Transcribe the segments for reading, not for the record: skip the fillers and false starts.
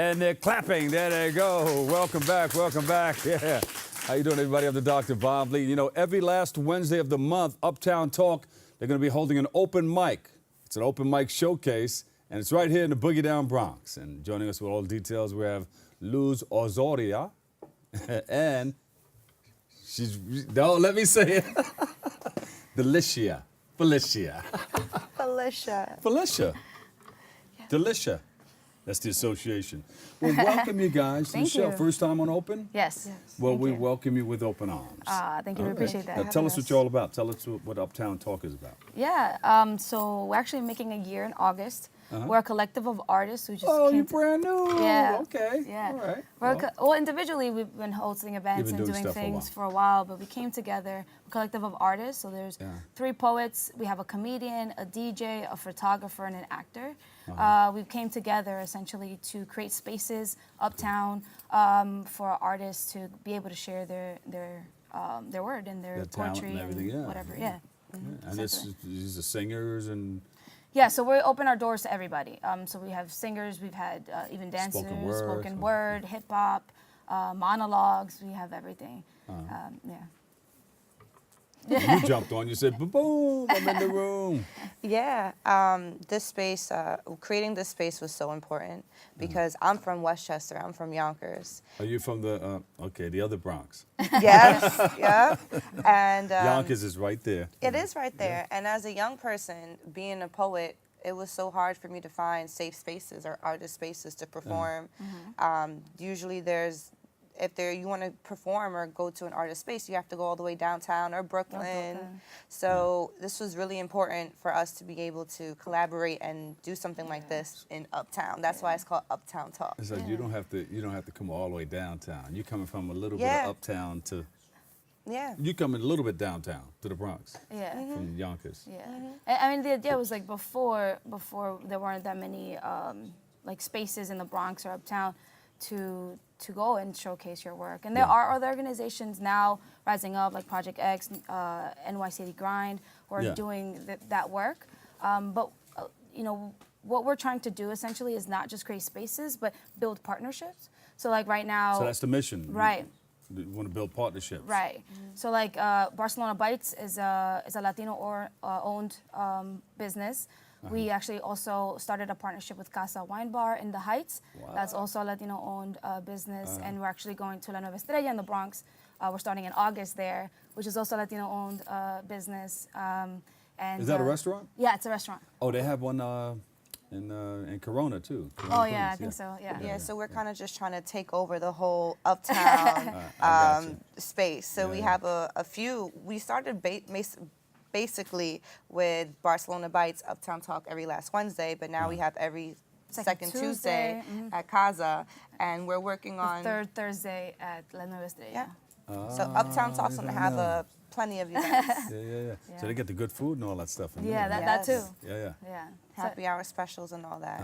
And they're clapping. There they go. Welcome back. Welcome back. Yeah. How you doing, everybody? I'm the Dr. Bob Lee. You know, every last Wednesday of the month, Uptown Talk, they're going to be holding an open mic. It's an open mic showcase, and it's right here in the Boogie Down Bronx. And joining us with all the details, we have Luz Ozoria, and she's, don't let me say it, Phylisha. Phylisha. Phylisha. Delicia. That's the association. Well, welcome you guys to the show. You. First time on Open? Yes. Well, we welcome you with open arms. Thank you. We appreciate that. Now, tell us what you're all about. Tell us what Uptown Talk is about. Yeah. So we're actually making a year in August. We're a collective of artists who just you're brand new. Yeah. Okay. Yeah. All right. Well, individually, we've been hosting events and doing things for a while, but we came together, a collective of artists. So there's 3 poets. We have a comedian, a DJ, a photographer, and an actor. We came together essentially to create spaces uptown for artists to be able to share their word and their poetry and whatever. Yeah. And these are singers and. Yeah, so we open our doors to everybody. So we have singers, we've had even dancers, spoken word, hip hop, monologues. We have everything. You jumped on. You said, "Boom! I'm in the room." Yeah, this space, creating this space was so important because I'm from Westchester. I'm from Yonkers. Are you from the the other Bronx? Yes, yeah. And Yonkers is right there. It is right there. Yeah. And as a young person, being a poet, it was so hard for me to find safe spaces or artist spaces to perform. Usually if you want to perform or go to an artist space, you have to go all the way downtown or Brooklyn. So this was really important for us to be able to collaborate and do something like this in Uptown. That's why it's called Uptown Talk. It's like you don't have to come all the way downtown. You're coming from a little bit of uptown to. Yeah. You coming a little bit downtown to the Bronx. Yeah. From Yonkers. Yeah. I mean, the idea was like before there weren't that many like spaces in the Bronx or uptown to go and showcase your work. And there are other organizations now rising up, like Project X, NY City Grind, who are doing that work. But you know, what we're trying to do essentially is not just create spaces, but build partnerships. So like right now. So that's the mission. Right. You want to build partnerships. Right. So like Barcelona Bites is a Latino owned business. We actually also started a partnership with Casa Wine Bar in the Heights. Wow. That's also a Latino-owned business, and we're actually going to La Nueva Estrella in the Bronx. We're starting in August there, which is also a Latino-owned business. And is that a restaurant? Yeah, it's a restaurant. Oh, they have one in Corona too. Corona, I think so. Yeah. So we're kind of just trying to take over the whole Uptown space. So we have a few. We started basically with Barcelona Bites, Uptown Talk every last Wednesday, but now we have every second Tuesday at Casa, and we're working on third Thursday at La Nueva Estrella. So Uptown Talk's gonna have plenty of events. Yeah. So they get the good food and all that stuff. That too. Yeah. Happy hour specials and all that.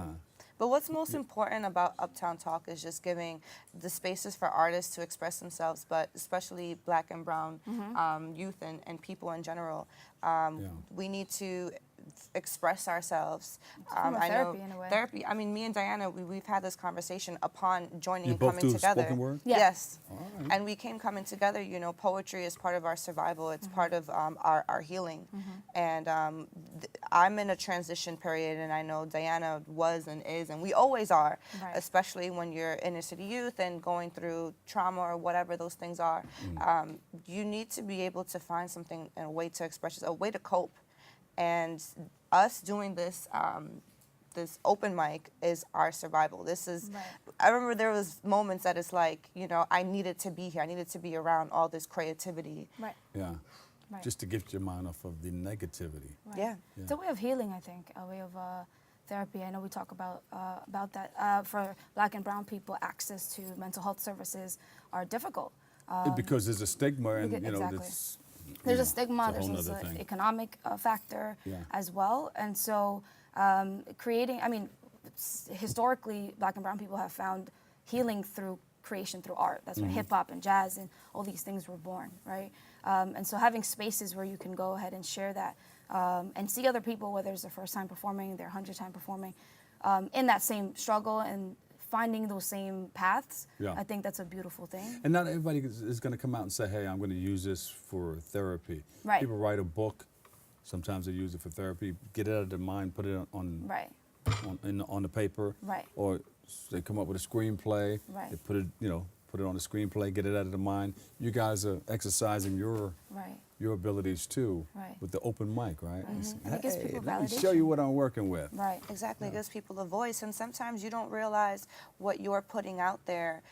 But what's most important about Uptown Talk is just giving the spaces for artists to express themselves, but especially Black and brown youth and people in general. We need to express ourselves. Therapy in a way. Therapy. I mean, me and Diana, we've had this conveation upon joining and both coming together. Spoken word? Yeah. Yes. Right. And we came coming together. You know, poetry is part of our survival. It's part of our healing. And I'm in a transition period, and I know Diana was and is, and we always are, especially when you're inner city youth and going through trauma or whatever those things are. You need to be able to find something and a way to express yourself, a way to cope. And us doing this this open mic is our survival. This is, I remember there was moments that it's like, you know, I needed to be here. I needed to be around all this creativity. Yeah. Just to get your mind off of the negativity. Yeah. It's a way of healing, I think, a way of therapy. I know we talk about that. For Black and brown people, access to mental health services are difficult. Because there's a stigma and, There's a stigma, there's also an economic factor as well. And so historically, Black and brown people have found healing through creation, through art. That's why hip hop and jazz and all these things were born, right? And so having spaces where you can go ahead and share that and see other people, whether it's their first time performing, their 100th time performing, in that same struggle and finding those same paths, Yeah. I think that's a beautiful thing. And not everybody is going to come out and say, hey, I'm going to use this for therapy. Right. People write a book. Sometimes they use it for therapy. Get it out of their mind, put it on Right. on the paper. Right. Or they come up with a screenplay. Right. They put it on the screenplay, get it out of the mind. You guys are exercising your Right. abilities too, Right. with the open mic, right? It's, And it gives people let me show you validation. what I'm working with. Right. Exactly, it gives people a voice, and sometimes you don't realize what you're putting out there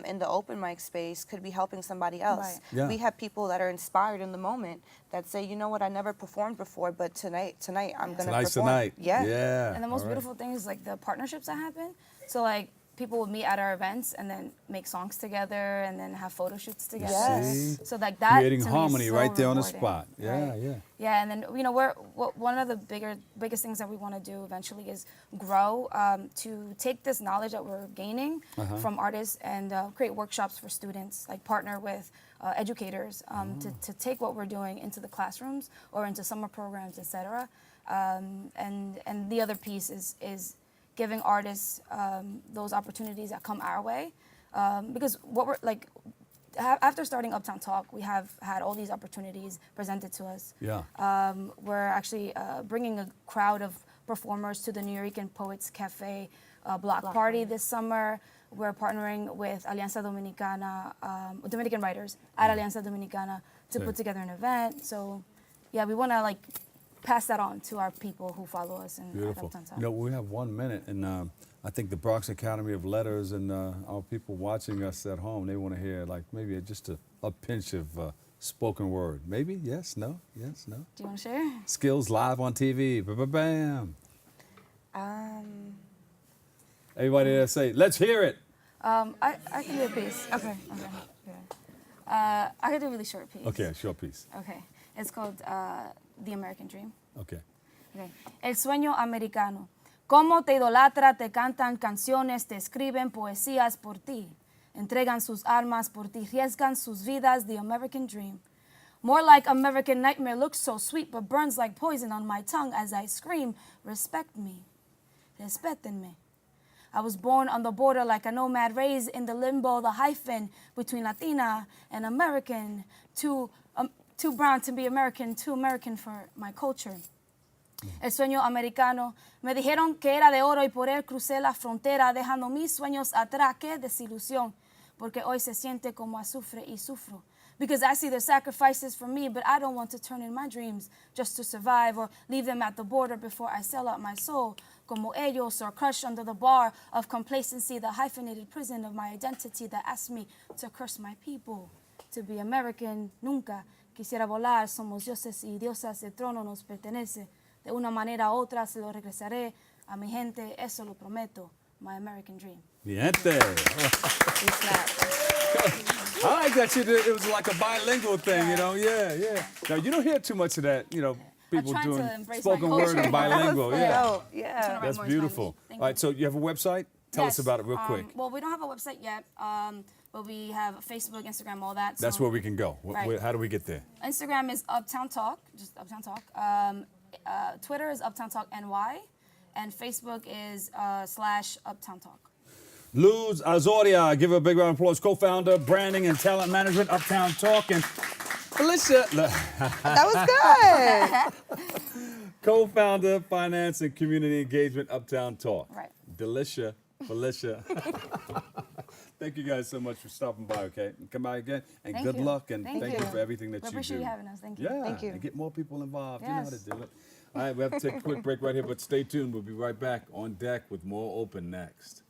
in the open mic space could be helping somebody else. Right. Yeah. We have people that are inspired in the moment that say, you know what, I never performed before, but tonight I'm gonna Tonight's the perform. night. Yeah. Yeah. And the most all right. beautiful thing is like the partnerships that happen. So like people would meet at our events and then make songs together and then have photo shoots together. Yes. See? So like that Creating to me is harmony so right there on the rewarding. spot. Yeah, Right. yeah. Yeah, and then one of the biggest things that we want to do eventually is grow to take this knowledge that we're gaining from artists and create workshops for students, like partner with educators to take what we're doing into the classrooms or into summer programs, etc. And the other piece is giving artists those opportunities that come our way, because what we're like. After starting Uptown Talk, we have had all these opportunities presented to us. Yeah. We're actually bringing a crowd of performers to the New York Poets Cafe block party this summer. We're partnering with Alianza Dominicana, Dominican writers at Alianza Dominicana to put together an event. So, yeah, we want to like pass that on to our people who follow us in Beautiful. Uptown Talk. You know, we have 1 minute, and I think the Bronx Academy of Letters and our people watching us at home, they want to hear like maybe just a pinch of spoken word. Maybe? Yes? No? Yes? No? Do you want to share? Skills live on TV. Ba-ba-bam. Everybody there say, let's hear it. I can do a piece. Okay. I can do a really short piece. Okay, short piece. Okay. It's called The American Dream. Okay. Okay. El sueño americano. Cómo te idolatra, te cantan canciones, te escriben poesías por ti. Entregan sus almas por ti, riesgan sus vidas, the American dream. More like American nightmare, looks so sweet, but burns like poison on my tongue as I scream, respect me, respétenme. I was born on the border like a nomad, raised in the limbo, the hyphen between Latina and American, too brown to be American, too American for my culture. El sueño americano. Me dijeron que era de oro y por él crucé la frontera, dejando mis sueños atrás. Qué desilusión, porque hoy se siente como azufre y sufro. Because I see their sacrifices for me, but I don't want to turn in my dreams just to survive or leave them at the border before I sell out my soul. Como ellos, or crushed under the bar of complacency, the hyphenated prison of my identity that asked me to curse my people. To be American, nunca quisiera volar. Somos dioses y diosas, el trono nos pertenece. De una manera u otra se lo regresaré a mi gente, eso lo prometo. My American dream. Niente. I like that shit. It was like a bilingual thing, you know? Yeah, yeah. Now, you don't hear too much of that, you know, people trying to doing embrace spoken my word culture. and bilingual. Yeah. Oh, yeah. That's more beautiful. Spanish. Thank All right, so you have a website? Tell us Yes, about it real quick. Well, we don't have a website yet, but we have Facebook, Instagram, all that. That's so where we can go. Right. How do we get there? Instagram is Uptown Talk, just Uptown Talk. Twitter is Uptown Talk NY, and Facebook is /Uptown Talk. Luz Ozoria, give her a big round of applause. Co-founder, branding and talent management, Uptown Talk, and Phylisha, That was good. co-founder, finance and community engagement, Uptown Talk. Right. Phylisha. Thank you guys so much for stopping by, okay? Come by again, and Thank good you. luck, and Thank thank you. you for everything that We you do. appreciate you having us. Thank you. Yeah, Thank you. and get more people involved. You know how to Yes. do it. All right, we have to take a quick break right here, but stay tuned. We'll be right back on deck with more Open next.